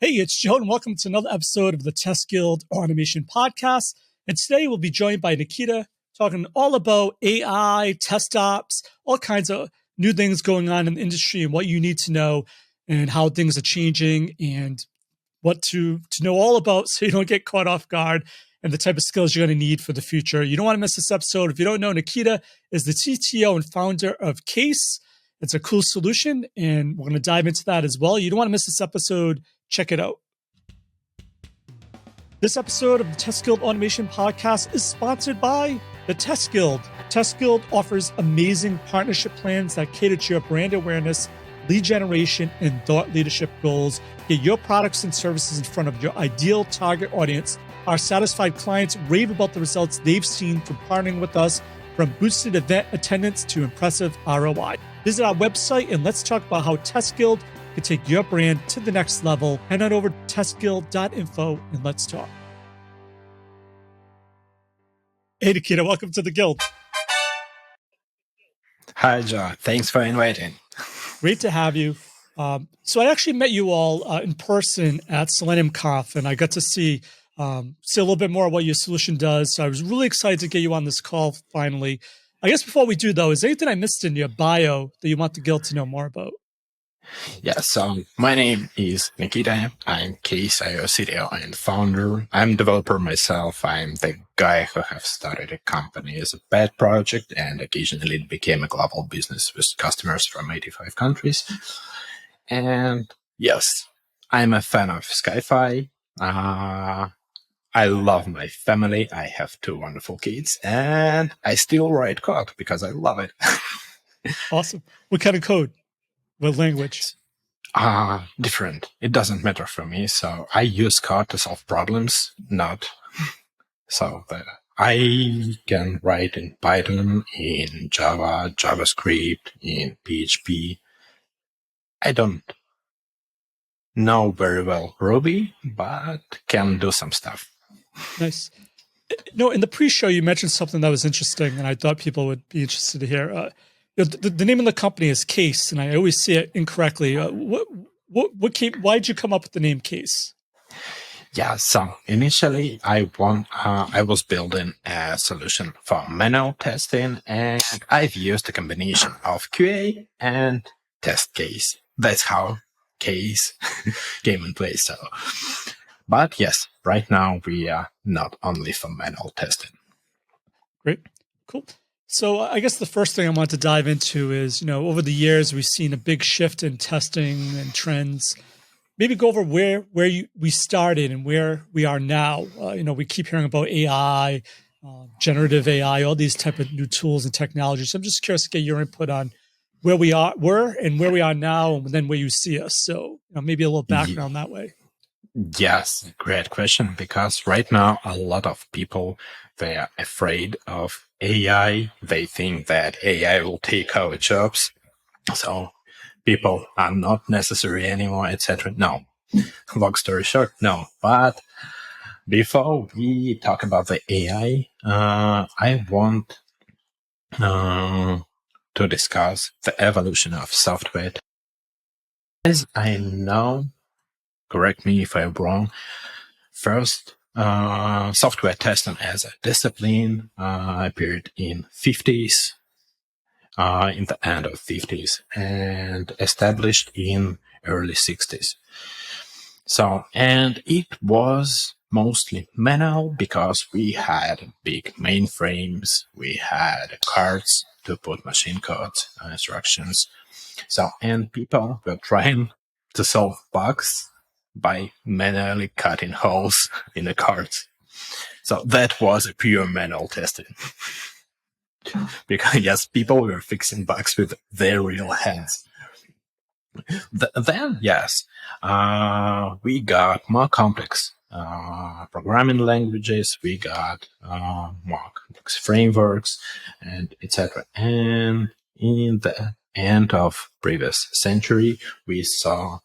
Hey, it's Joe, and welcome to another episode of the TestGuild Automation Podcast. And today we'll be joined by Nikita, talking all about AI, TestOps, all kinds of new things going on in the industry and what you need to know and how things are changing and what to know all about so you don't get caught off guard and the type of skills you're going to need for the future. You don't want to miss this episode. If you don't know, Nikita is the CTO and founder of Case. It's a cool solution, and we're going to dive into that as well. You don't want to miss this episode. Check it out. This episode of the TestGuild Automation Podcast is sponsored by the TestGuild. TestGuild offers amazing partnership plans that cater to your brand awareness, lead generation, and thought leadership goals. Get your products and services in front of your ideal target audience. Our satisfied clients rave about the results they've seen from partnering with us, from boosted event attendance to impressive ROI. Visit our website and let's talk about how TestGuild can take your brand to the next level. Head on over to testguild.info and let's talk. Hey, Nikita, welcome to the Guild. Hi, Joe. Thanks for inviting. Great to have you. So I actually met you all in person at Selenium Conf, and I got to see a little bit more what your solution does. So I was really excited to get you on this call finally. I guess before we do, though, is there anything I missed in your bio that you want the Guild to know more about? Yeah, so my name is Nikita. I'm Case CTO and founder. I'm a developer myself. I'm the guy who have started a company as a pet project, and occasionally it became a global business with customers from 85 countries. And yes, I'm a fan of sci-fi. I love my family. I have 2 wonderful kids, and I still write code because I love it. Awesome. What kind of code? What language? Different. It doesn't matter for me. So I use code to solve problems, not so that I can write in Python, in Java, JavaScript, in PHP. I don't know very well Ruby, but can do some stuff. Nice. No, in the pre-show, you mentioned something that was interesting, and I thought people would be interested to hear. The name of the company is Case, and I always see it incorrectly. Why did you come up with the name Case? Yeah, so initially I was building a solution for manual testing, and I've used a combination of QA and test case. That's how Case came in place. So, but yes, right now we are not only for manual testing. Great, cool. So I guess the first thing I want to dive into is, over the years, we've seen a big shift in testing and trends. Maybe go over where we started and where we are now. We keep hearing about AI, generative AI, all these type of new tools and technologies. So I'm just curious to get your input on where we were and where we are now, and then where you see us. So maybe a little background that way. Yes, great question. Because right now, a lot of people, they are afraid of AI. They think that AI will take our jobs. So people are not necessary anymore, etc. No. Long story short, no. But before we talk about the AI, I want to discuss the evolution of software. As I know, correct me if I'm wrong, first, software testing as a discipline appeared in 50s, in the end of 50s, and established in early 60s. So, and it was mostly manual because we had big mainframes, we had cards to put machine code instructions. So, and people were trying to solve bugs by manually cutting holes in the cards. So that was a pure manual testing. Because yes, people were fixing bugs with their real hands. Then, yes, we got more complex programming languages, we got more complex frameworks, and etc. And in the end of previous century, we saw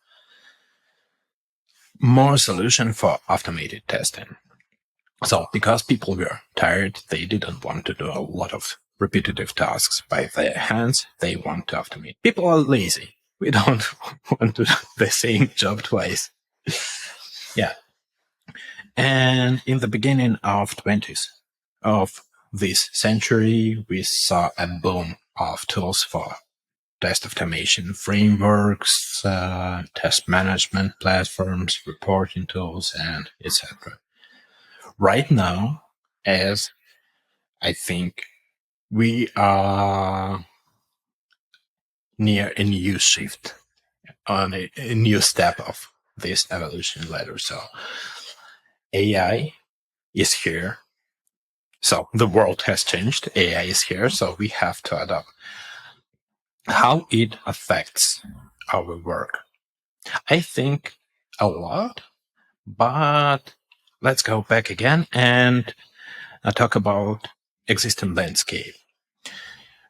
more solution for automated testing. So because people were tired, they didn't want to do a lot of repetitive tasks by their hands. They want to automate. People are lazy. We don't want to do the same job twice. Yeah. And in the beginning of 20s of this century, we saw a boom of tools for test automation frameworks, test management platforms, reporting tools, and etc. Right now, as I think we are near a new shift on a new step of this evolution ladder. So AI is here. So the world has changed. AI is here. So we have to adapt. How it affects our work, I think a lot, but let's go back again and talk about existing landscape.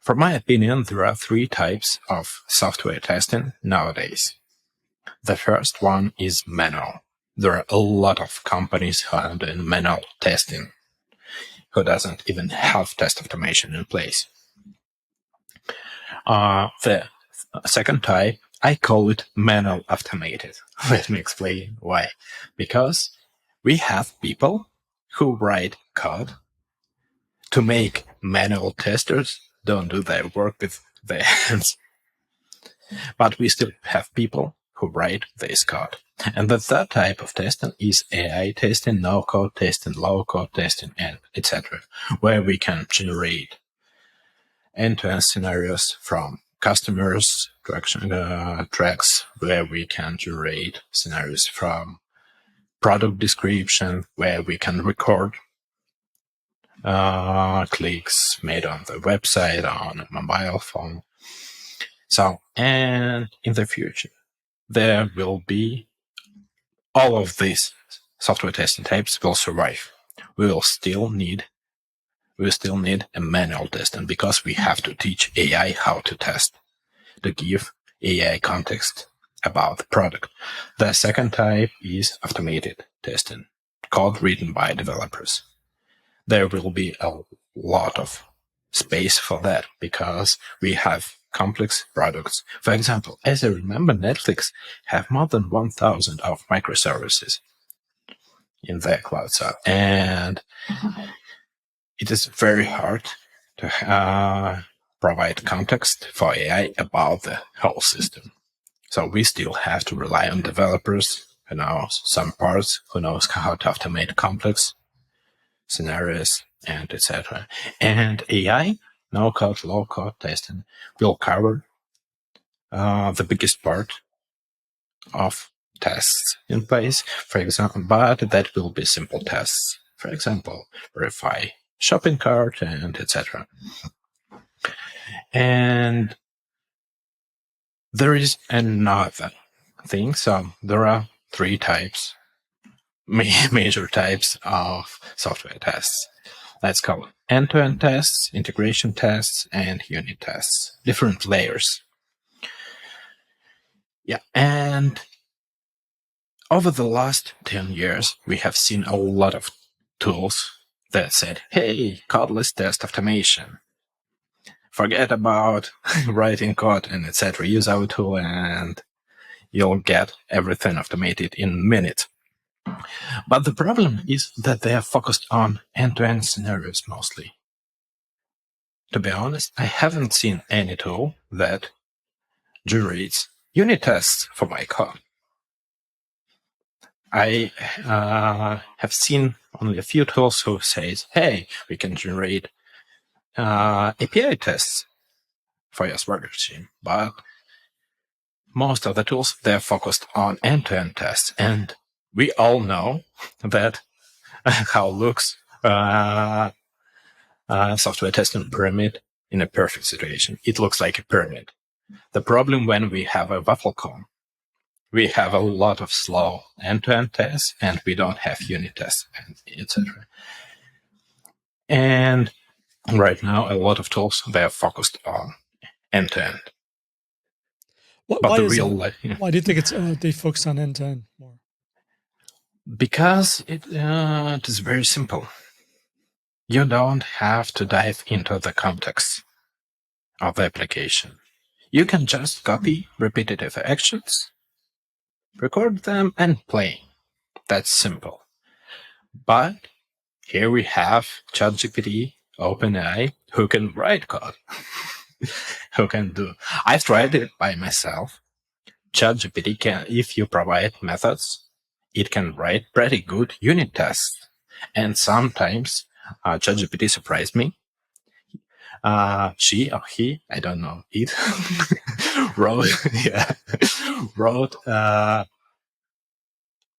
From my opinion, there are three types of software testing nowadays. The first one is manual. There are a lot of companies who are doing manual testing, who doesn't even have test automation in place. The second type, I call it manual automated. Let me explain why. Because we have people who write code to make manual testers don't do their work with their hands. But we still have people who write this code. And the third type of testing is AI testing, no-code testing, low-code testing, and etc., where we can generate end-to-end scenarios from customers to action tracks, where we can generate scenarios from product description, where we can record clicks made on the website, on a mobile phone. So, and in the future, there will be all of these software testing types will survive. We will still need a manual testing because we have to teach AI how to test, to give AI context about the product. The second type is automated testing, code written by developers. There will be a lot of space for that because we have complex products. For example, as I remember, Netflix have more than 1,000 of microservices in their cloud. And it is very hard to provide context for AI about the whole system. So we still have to rely on developers who know some parts, who knows how to automate complex scenarios, and etc. And AI, no-code, low-code testing, will cover the biggest part of tests in place, for example, but that will be simple tests. For example, verify shopping cart and etc. And there is another thing. So there are three types, major types of software tests. Let's call it end-to-end tests, integration tests, and unit tests. Different layers. Yeah, and over the last 10 years, we have seen a lot of tools that said, hey, codeless test automation. Forget about writing code and etc. Use our tool and you'll get everything automated in minutes. But the problem is that they are focused on end-to-end scenarios mostly. To be honest, I haven't seen any tool that generates unit tests for my code. I have seen only a few tools who says, hey, we can generate API tests for your Swagger machine. But most of the tools, they're focused on end-to-end tests. And we all know that how looks software testing pyramid in a perfect situation. It looks like a pyramid. The problem when we have a waffle cone, we have a lot of slow end-to-end tests and we don't have unit tests, etc. And right now, a lot of tools, they're focused on end-to-end. But Why the is real that? life, Why do you think it's they focus on end to end more? because it is very simple. You don't have to dive into the context of the application. You can just copy repetitive actions, record them, and play. That's simple. But here we have ChatGPT, OpenAI, who can write code. Who can do. I've tried it by myself. ChatGPT can, if you provide methods, it can write pretty good unit tests. And sometimes ChatGPT surprised me. She or he, I don't know, it wrote,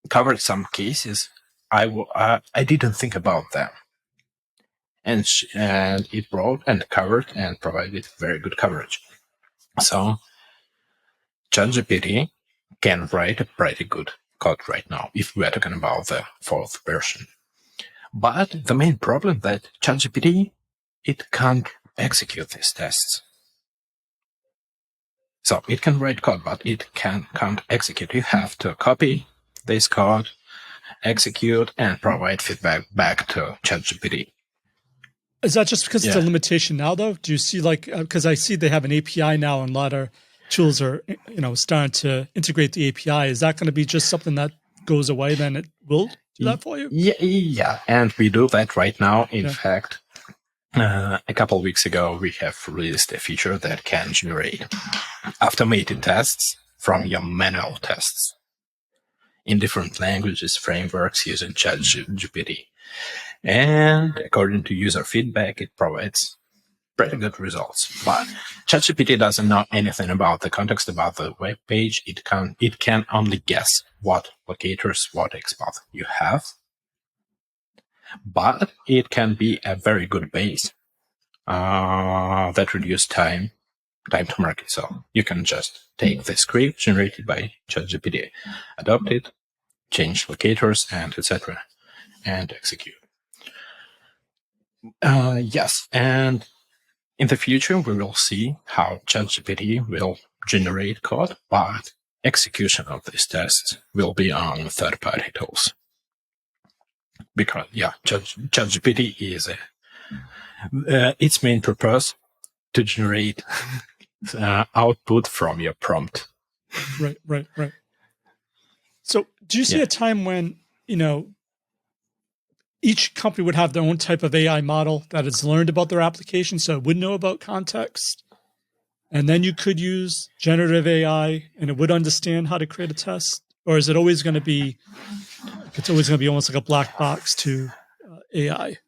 covered some cases I didn't think about them. And it wrote and covered and provided very good coverage. So ChatGPT can write a pretty good code right now if we are talking about the 4th version. But the main problem that ChatGPT, it can't execute these tests. So it can write code, but it can't execute. You have to copy this code, execute, and provide feedback back to ChatGPT. Is that just because it's a limitation now, though? Do you see, like, because I see they have an API now and a lot of tools are, starting to integrate the API. Is that going to be just something that goes away, then it will do that for you? Yeah. And we do that right now. In fact, a couple of weeks ago, we have released a feature that can generate automated tests from your manual tests in different languages, frameworks using ChatGPT. And according to user feedback, it provides pretty good results. But ChatGPT doesn't know anything about the context about the web page. It can only guess what locators, what XPath you have. But it can be a very good base that reduces time to market. So you can just take the script generated by ChatGPT, adopt it, change locators, and etc., and execute. Yes, and in the future, we will see how ChatGPT will generate code, but execution of these tests will be on third-party tools. Because, ChatGPT is its main purpose to generate output from your prompt. Right. So do you see a time when, each company would have their own type of AI model that has learned about their application, so it would know about context, and then you could use generative AI and it would understand how to create a test? Or is it always going to be, almost like a black box to AI?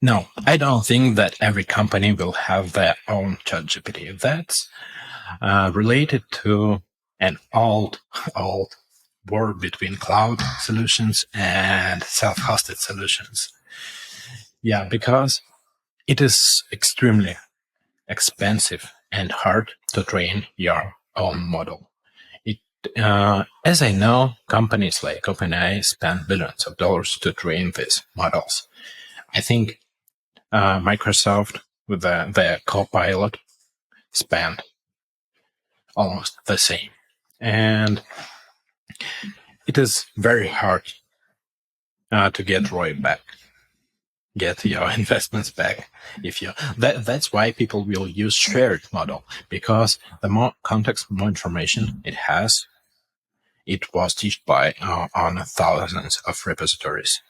No, I don't think that every company will have their own ChatGPT. That's related to an old war between cloud solutions and self-hosted solutions. Yeah, because it is extremely expensive and hard to train your own model. As I know, companies like OpenAI spend billions of dollars to train these models. I think Microsoft with their Copilot spent almost the same. And it is very hard to get ROI back, get your investments back. That's why people will use shared model, because the more context, more information it has, it was taught by on thousands of repositories,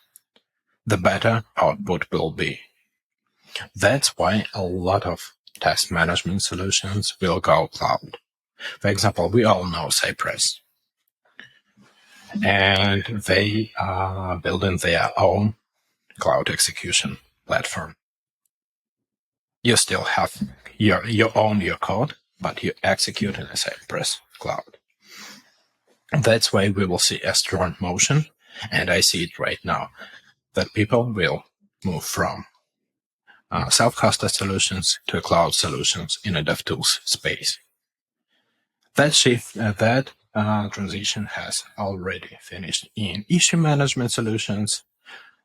the better output will be. That's why a lot of test management solutions will go cloud. For example, we all know Cypress, and they are building their own cloud execution platform. You still have your own code, but you execute in a Cypress cloud. That's why we will see a strong motion, and I see it right now, that people will move from self-hosted solutions to cloud solutions in a DevTools space. That shift, that transition has already finished in issue management solutions.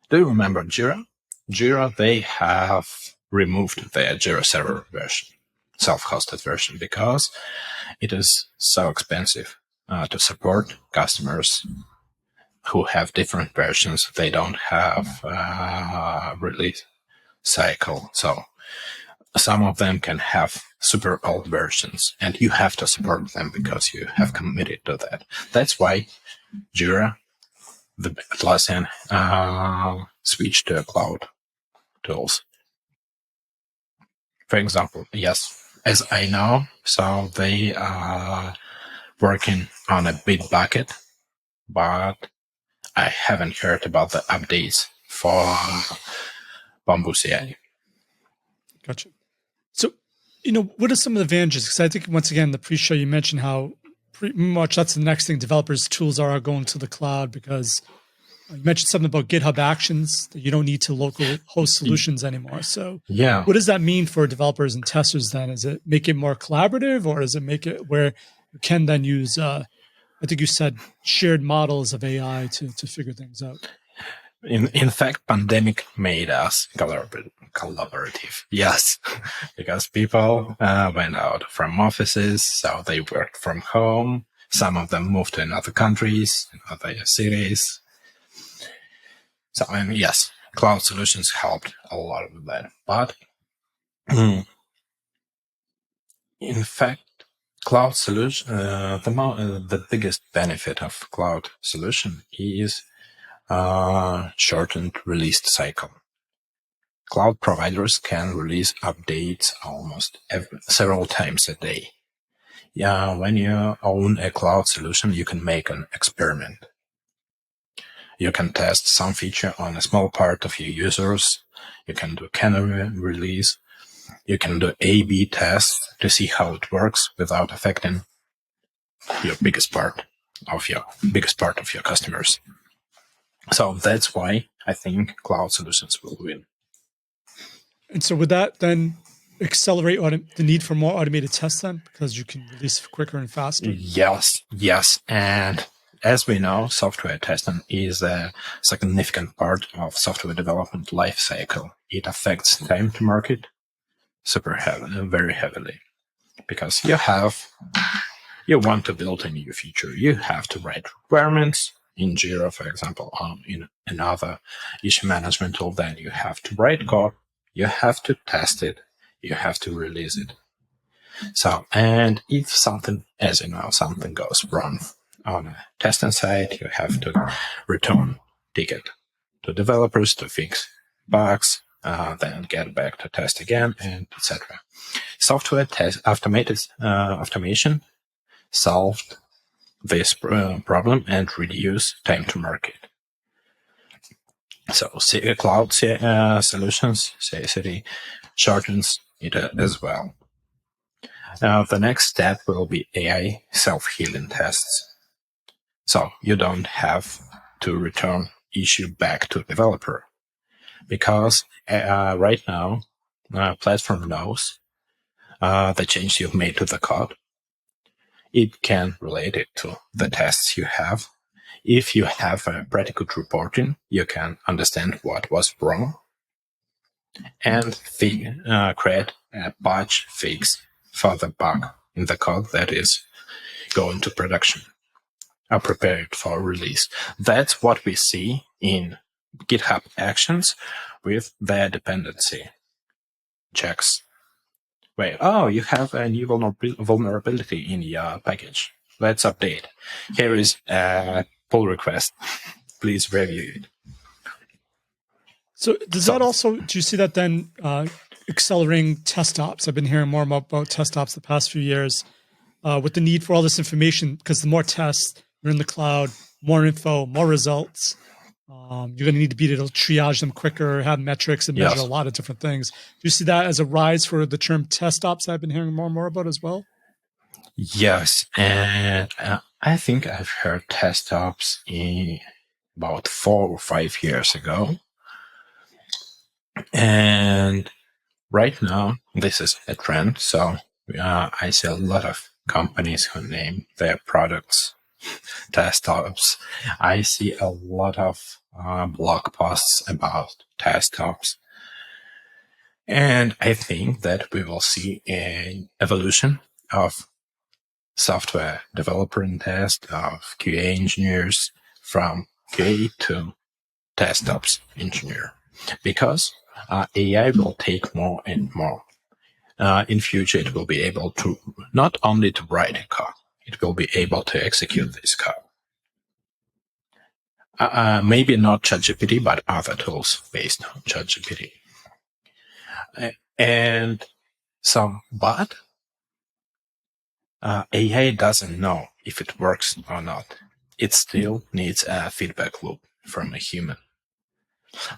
Do you remember Jira? Jira, they have removed their Jira Server version, self-hosted version, because it is so expensive to support customers who have different versions. They don't have release cycle. So some of them can have super old versions, and you have to support them because you have committed to that. That's why Jira the Atlassian switch to cloud tools. For example, yes, as I know, so they are working on a big bucket, but I haven't heard about the updates for Bamboo CI. Gotcha. So, what are some of the advantages? Because I think, once again, the pre-show you mentioned how pretty much that's the next thing developers' tools are going to the cloud, because you mentioned something about GitHub Actions, that you don't need to local host solutions anymore. So Yeah. what does that mean for developers and testers then? Is it make it more collaborative, or does it make it where you can then use, I think you said, shared models of AI to figure things out? In fact, pandemic made us collaborative. Yes, because people went out from offices, so they worked from home. Some of them moved to other countries, other cities. So, yes, cloud solutions helped a lot with that. But in fact, cloud solution, the biggest benefit of cloud solution is shortened release cycle. Cloud providers can release updates almost several times a day. Yeah, when you own a cloud solution, you can make an experiment. You can test some feature on a small part of your users. You can do canary release. You can do A/B tests to see how it works without affecting your biggest part of your customers. So that's why I think cloud solutions will win. And so would that then accelerate the need for more automated tests then, because you can release quicker and faster? Yes. And as we know, software testing is a significant part of software development lifecycle. It affects time to market very heavily, because you want to build a new feature. You have to write requirements in Jira, for example, in another issue management tool. Then you have to write code. You have to test it. You have to release it. So, and if something goes wrong on a testing site, you have to return ticket to developers to fix bugs, then get back to test again, and etc. Software test automation solved this problem and reduce time to market. So cloud solutions, CI/CD, shortens it as well. Now, the next step will be AI self-healing tests. So you don't have to return issue back to developer, because right now, platform knows the change you've made to the code. It can relate it to the tests you have. If you have a pretty good reporting, you can understand what was wrong and create a patch fix for the bug in the code that is going to production or prepared for release. That's what we see in GitHub Actions with their dependency checks. Wait, you have a new vulnerability in your package. Let's update. Here is a pull request. Please review it. So do you see that then accelerating TestOps? I've been hearing more about TestOps the past few years with the need for all this information, because the more tests are in the cloud, more info, more results. You're going to need to be able to triage them quicker, have metrics, and measure a lot of different things. Do you see that as a rise for the term TestOps I've been hearing more and more about as well? Yes, and I think I've heard TestOps about 4 or 5 years ago. And right now, this is a trend. So I see a lot of companies who name their products TestOps. I see a lot of blog posts about TestOps. And I think that we will see an evolution of software developer and test, of QA engineers, from QA to TestOps engineer, because AI will take more and more. In future, it will be able to not only to write a code, it will be able to execute this code. Maybe not ChatGPT, but other tools based on ChatGPT. And so, but AI doesn't know if it works or not. It still needs a feedback loop from a human.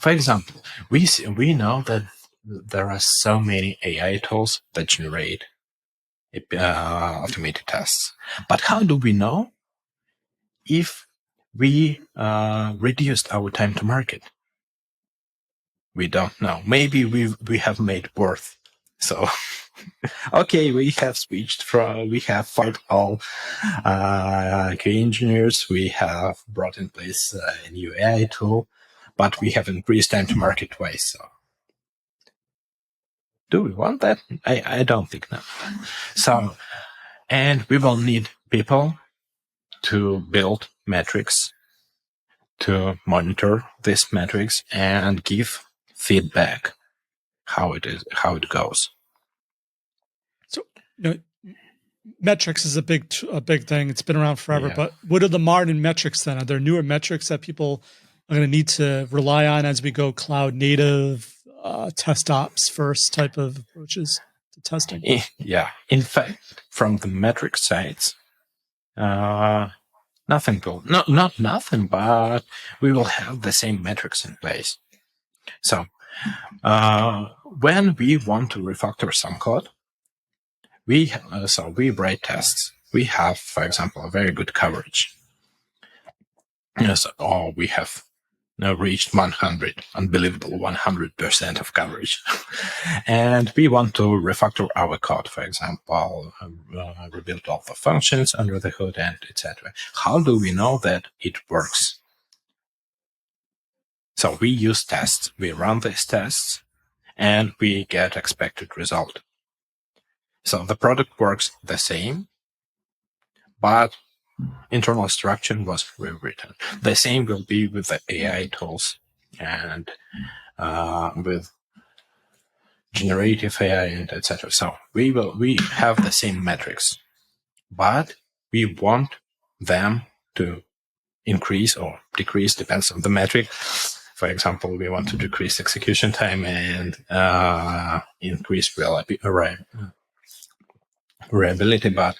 For example, we know that there are so many AI tools that generate automated tests. But how do we know if we reduced our time to market? We don't know. Maybe we have made worth. So, okay, we have fired all QA engineers. We have brought in place a new AI tool, but we have increased time to market twice. So, do we want that? I don't think no. So, and we will need people to build metrics, to monitor these metrics and give feedback how it goes. So, metrics is a big thing. It's been around forever. Yeah. But what are the modern metrics then? Are there newer metrics that people are going to need to rely on as we go cloud native, TestOps first type of approaches to testing? Yeah. In fact, from the metric sides, nothing will, not nothing, but we will have the same metrics in place. So, when we want to refactor some code, we write tests. We have, for example, a very good coverage. Yes, or we have now reached 100% of coverage. And we want to refactor our code, for example, rebuild all the functions under the hood and etc. How do we know that it works? So we use tests. We run these tests and we get expected result. So the product works the same, but internal structure was rewritten. The same will be with the AI tools and with generative AI and etc. So we have the same metrics, but we want them to increase or decrease, depends on the metric. For example, we want to decrease execution time and increase reliability, but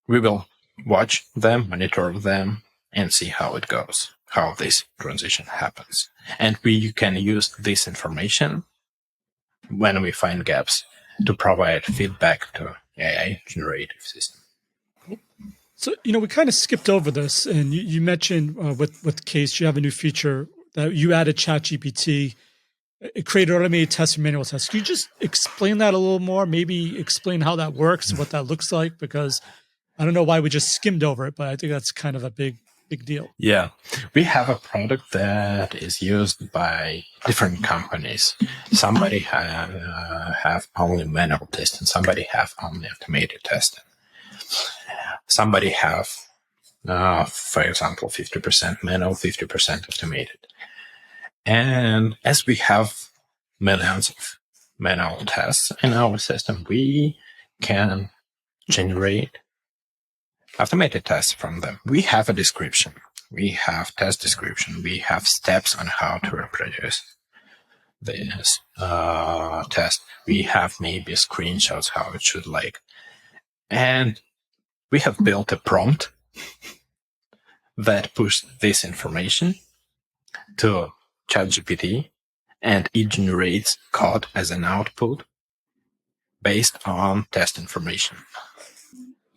we will watch them, monitor them, and see how it goes, how this transition happens. And we can use this information when we find gaps to provide feedback to AI generative system. So, we kind of skipped over this, and you mentioned with Case, you have a new feature that you added ChatGPT. It created automated tests and manual tests. Can you just explain that a little more? Maybe explain how that works and what that looks like, because I don't know why we just skimmed over it, but I think that's kind of a big deal. Yeah. We have a product that is used by different companies. Somebody have only manual testing. Somebody have only automated testing. Somebody have, for example, 50% manual, 50% automated. And as we have millions of manual tests in our system, we can generate automated tests from them. We have a description. We have test description. We have steps on how to reproduce this test. We have maybe screenshots how it should look. And we have built a prompt that pushes this information to ChatGPT, and it generates code as an output based on test information.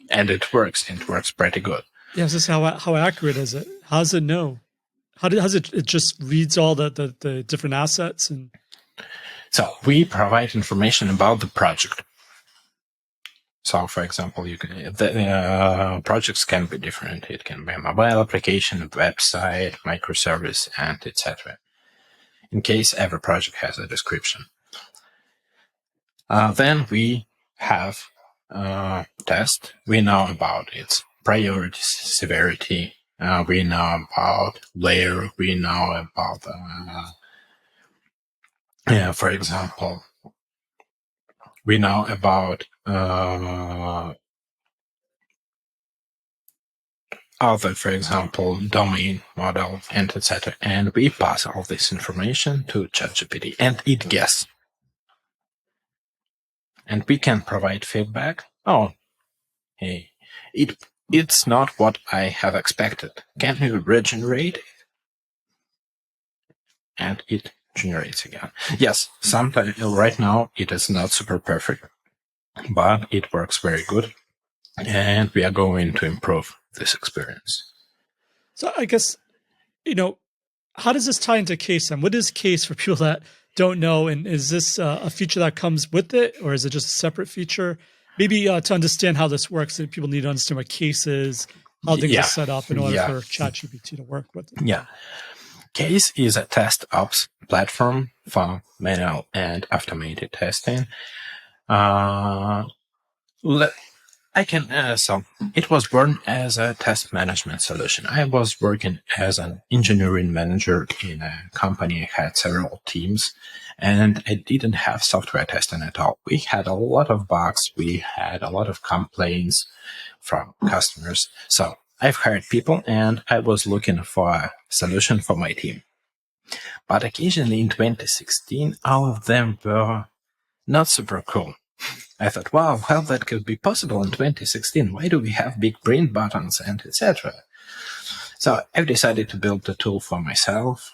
And it works. It works pretty good. Yes, this is how accurate is it? How does it know? How does it just reads all the different assets? And so we provide information about the project. So, for example, projects can be different. It can be a mobile application, a website, microservice, and etc. In case every project has a description. Then we have test. We know about its priority, severity. We know about layer. We know about, for example, we know about other, for example, domain model, and etc. And we pass all this information to ChatGPT, and it guesses. And we can provide feedback. Oh, hey, it's not what I have expected. Can you regenerate? And it generates again. Yes, sometimes right now it is not super perfect, but it works very good. And we are going to improve this experience. So I guess, how does this tie into case then? What is case for people that don't know? And is this a feature that comes with it, or is it just a separate feature? Maybe to understand how this works, that people need to understand what case is, how things are set up in order for ChatGPT to work with it. Yeah. Case is a TestOps platform for manual and automated testing. So it was born as a test management solution. I was working as an engineering manager in a company. I had several teams, and I didn't have software testing at all. We had a lot of bugs. We had a lot of complaints from customers. So I've hired people, and I was looking for a solution for my team. But occasionally in 2016, all of them were not super cool. I thought, wow, how that could be possible in 2016? Why do we have big print buttons and etc.? So I've decided to build the tool for myself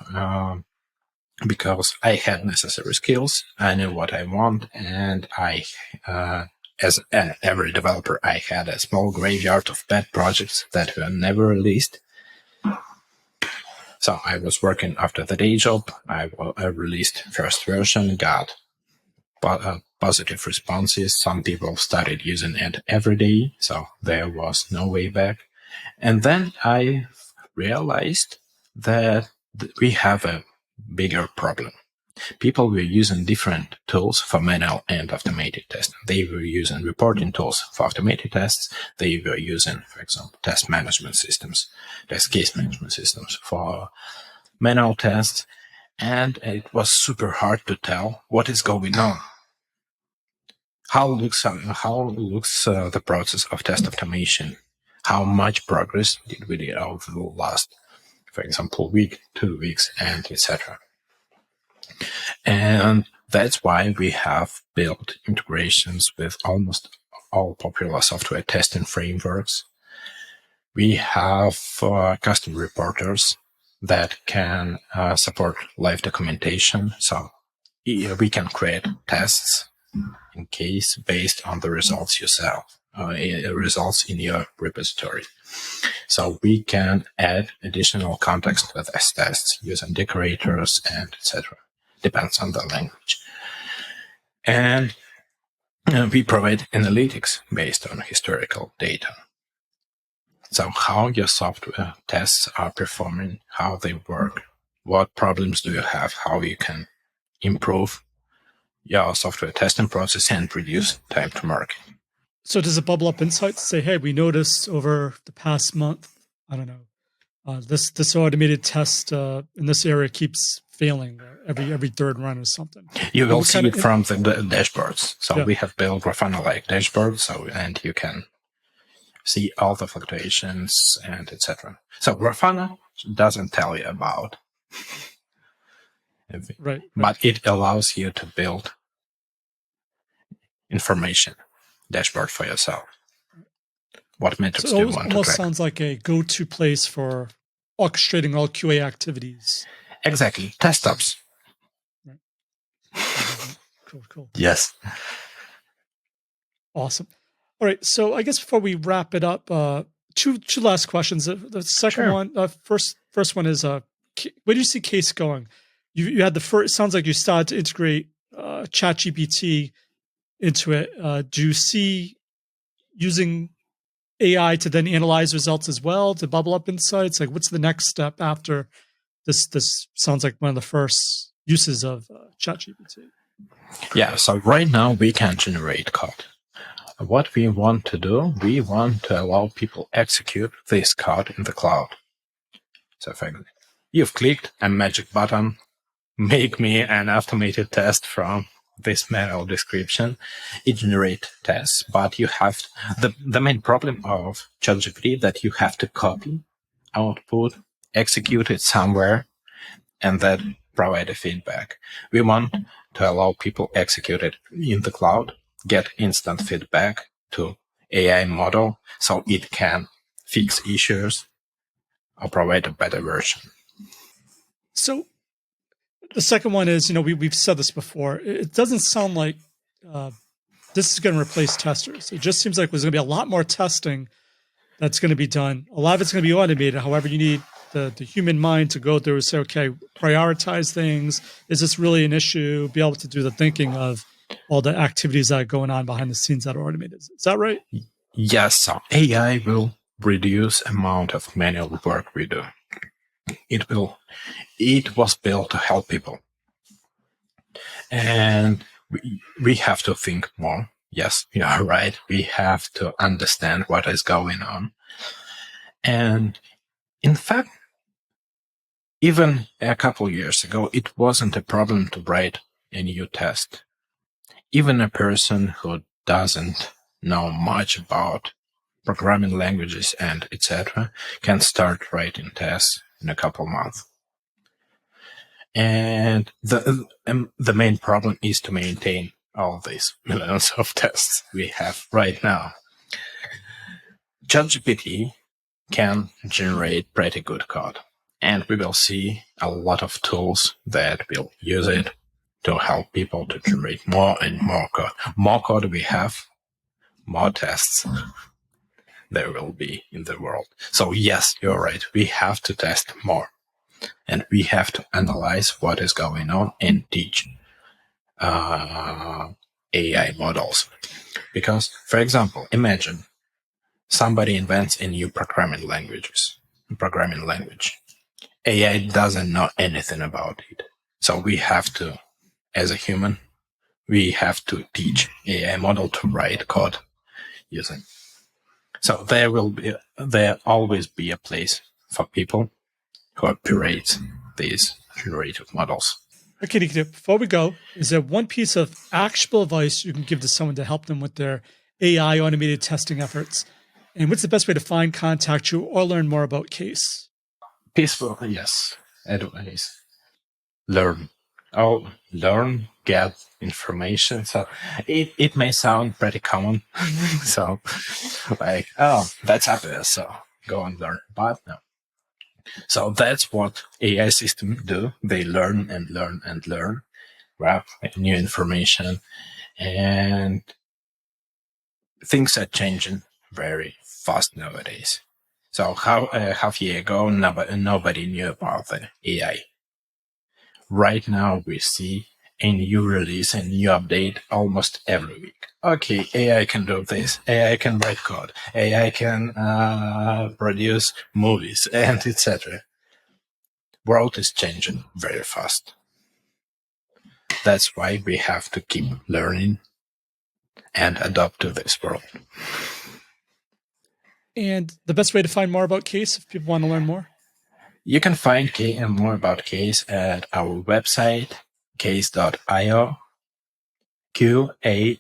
because I had necessary skills. I knew what I want, and as every developer, I had a small graveyard of pet projects that were never released. So I was working after the day job. I released first version, got positive responses. Some people started using it every day, so there was no way back. And then I realized that we have a bigger problem. People were using different tools for manual and automated testing. They were using reporting tools for automated tests. They were using, for example, test management systems, test case management systems for manual tests. And it was super hard to tell what is going on. How looks the process of test automation? How much progress did we do over the last, for example, week, 2 weeks, and etc. And that's why we have built integrations with almost all popular software testing frameworks. We have custom reporters that can support live documentation. So we can create tests in case based on the results yourself, results in your repository. So we can add additional context with S-tests using decorators and etc. Depends on the language. And we provide analytics based on historical data. So how your software tests are performing, how they work, what problems do you have, how you can improve your software testing process and reduce time to market. So does it bubble up insights? Say, hey, we noticed over the past month, I don't know, this automated test in this area keeps failing every third run or something. You will see it from the dashboards. So we have built Grafana-like dashboards, and you can see all the fluctuations and etc. So Grafana doesn't tell you about, right, but it allows you to build information dashboard for yourself. What metrics do you want to track? It almost sounds like a go-to place for orchestrating all QA activities. Exactly. TestOps. Right. Cool. Yes. Awesome. All right. So I guess before we wrap it up, two last questions. The second one, first one is, where do you see case going? You had the first. Sounds like you started to integrate ChatGPT into it. Do you see using AI to then analyze results as well to bubble up insights? Like, what's the next step after this? This sounds like one of the first uses of ChatGPT. Yeah. So right now we can generate code. What we want to do, we want to allow people execute this code in the cloud. So effectively, you've clicked a magic button, make me an automated test from this manual description, it generates tests, but you have the main problem of ChatGPT that you have to copy output, execute it somewhere, and then provide a feedback. We want to allow people execute it in the cloud, get instant feedback to AI model so it can fix issues or provide a better version. So the second one is, we've said this before. It doesn't sound like this is going to replace testers. It just seems like there's going to be a lot more testing that's going to be done. A lot of it's going to be automated. However, you need the human mind to go through and say, okay, prioritize things. Is this really an issue? Be able to do the thinking of all the activities that are going on behind the scenes that are automated. Is that right? Yes. So AI will reduce amount of manual work we do. It was built to help people. And we have to think more. Yes, you are right. We have to understand what is going on. And in fact, even a couple years ago, it wasn't a problem to write a new test. Even a person who doesn't know much about programming languages and etc. can start writing tests in a couple months. And the main problem is to maintain all these millions of tests we have right now. ChatGPT can generate pretty good code, and we will see a lot of tools that will use it to help people to generate more and more code. More code we have, more tests there will be in the world. So yes, you're right. We have to test more, and we have to analyze what is going on and teach AI models. Because, for example, imagine somebody invents a new programming language. AI doesn't know anything about it. So we have to, as a human, we have to teach AI model to write code using. So there always be a place for people who operate these generative models. Okay, Nikita, before we go, is there one piece of actionable advice you can give to someone to help them with their AI automated testing efforts? And what's the best way to find, contact you, or learn more about Case? Peaceful, yes. Advice. Learn. Learn, get information. So it may sound pretty common. So like, oh, that's obvious. So go and learn. But no. So that's what AI systems do. They learn and learn and learn, grab new information, and things are changing very fast nowadays. So half a year ago, nobody knew about the AI. Right now, we see a new release, a new update almost every week. Okay, AI can do this. AI can write code. AI can produce movies, and etc. World is changing very fast. That's why we have to keep learning and adapt to this world. And the best way to find more about Case if people want to learn more? You can find more about Case at our website, case.io, QASE.io.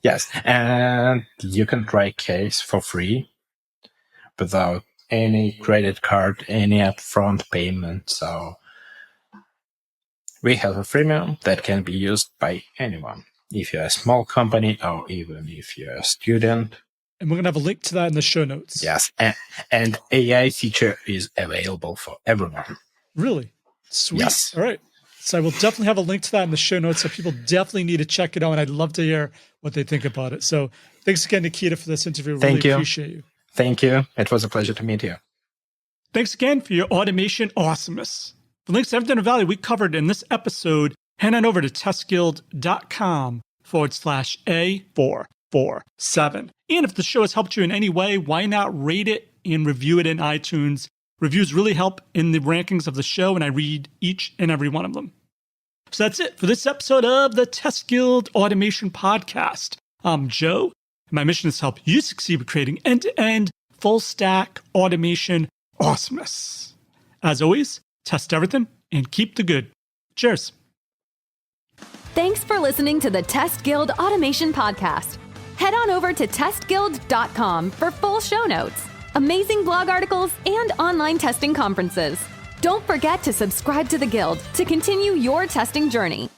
Yes, and you can try Case for free without any credit card, any upfront payment. So we have a freemium that can be used by anyone. If you're a small company or even if you're a student. And we're going to have a link to that in the show notes. Yes. And AI feature is available for everyone. Really? Sweet. Yes. All right. So I will definitely have a link to that in the show notes. So people definitely need to check it out. And I'd love to hear what they think about it. So thanks again, Nikita, for this interview. Really appreciate you. Thank you. It was a pleasure to meet you. Thanks again for your automation awesomeness. For links to everything of value we covered in this episode, head on over to testguild.com/A447. And if the show has helped you in any way, why not rate it and review it in iTunes? Reviews really help in the rankings of the show, and I read each and every one of them. So that's it for this episode of the TestGuild Automation Podcast. I'm Joe, and my mission is to help you succeed with creating end-to-end, full-stack automation awesomeness. As always, test everything and keep the good. Cheers. Thanks for listening to the TestGuild Automation Podcast. Head on over to testguild.com for full show notes, amazing blog articles, and online testing conferences. Don't forget to subscribe to the Guild to continue your testing journey.